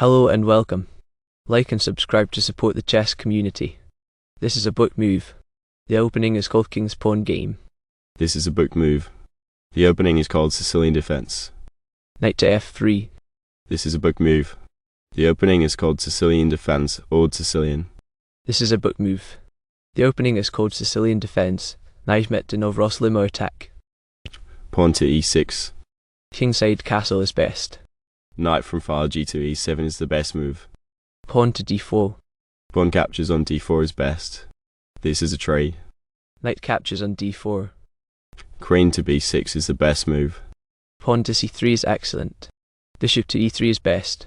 Hello and welcome. Like and subscribe to support the chess community. This is a book move. The opening is called King's Pawn Game. This is a book move. The opening is called Sicilian Defense. Knight to f3. This is a book move. The opening is called Sicilian Defense, Old Sicilian. This is a book move. The opening is called Sicilian Defense, Nyezhmetdinov-Rossolimo Attack. Pawn to e6. Kingside castle is best. Knight from file g to e7 is the best move. Pawn to d4. Pawn captures on d4 is best. This is a trade. Knight captures on d4. Queen to b6 is the best move. Pawn to c3 is excellent. Bishop to e3 is best.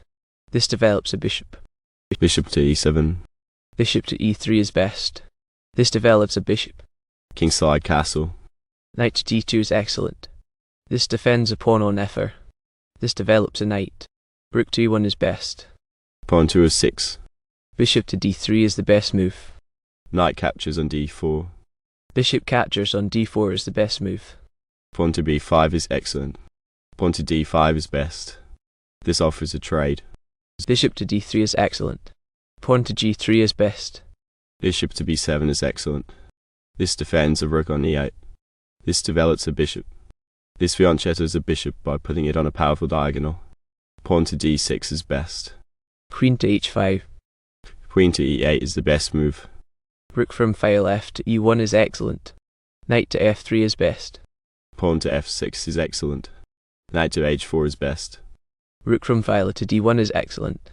This develops a bishop. Bishop to e7. Bishop to e3 is best. This develops a bishop. Kingside castle. Knight to d2 is excellent. This defends a pawn on f4. This develops a knight. Rook to e1 is best. Pawn to e6. Bishop to d3 is the best move. Knight captures on d4. Bishop captures on d4 is the best move. Pawn to b5 is excellent. Pawn to d5 is best. This offers a trade. Bishop to d3 is excellent. Pawn to g3 is best. Bishop to b7 is excellent. This defends a rook on e8. This develops a bishop. This fianchetto is a bishop by putting it on a powerful diagonal. Pawn to d6 is best. Queen to h5. Queen to e8 is the best move. Rook from file f to e1 is excellent. Knight to f3 is best. Pawn to f6 is excellent. Knight to h4 is best. Rook from file to d1 is excellent.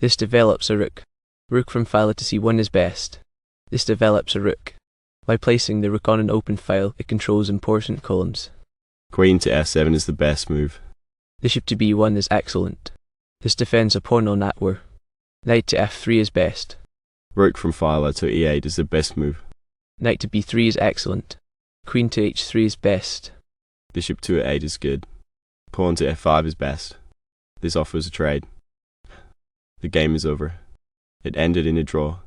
This develops a rook. Rook from file to c1 is best. This develops a rook. By placing the rook on an open file, it controls important columns. Queen to f7 is the best move. Bishop to b1 is excellent. This defends a pawn on that-war. Knight to f3 is best. Rook from file to e8 is the best move. Knight to b3 is excellent. Queen to h3 is best. Bishop to e8 is good. Pawn to f5 is best. This offers a trade. The game is over. It ended in a draw.